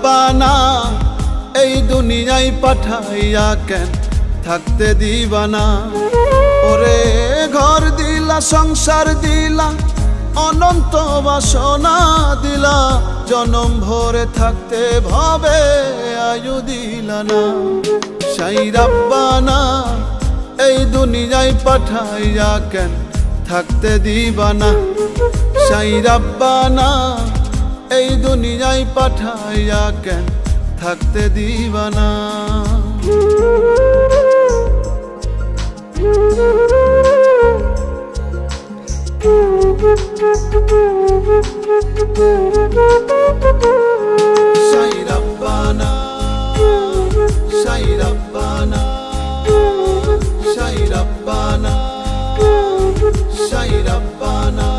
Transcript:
রাব্বানা এই দুনিয়ায় পাঠাইয়া কেন থাকতে দিবানা ওরে ঘর দিলা সংসার দিলা অনন্ত বাসনা দিলা জনম ভরে থাকতে ভাবে আয়ু দিলা না সাই রাব্বানা এই দুনিয়ায় পাঠাইয়া কেন থাকতে দিবানা সাই রাব্বানা এই দুনিয়ায় পাঠাইয়া কেন থাকতে দিবানা সাই রাব্বানা সাই রাব্বানা সাই রাব্বানা সাই রাব্বানা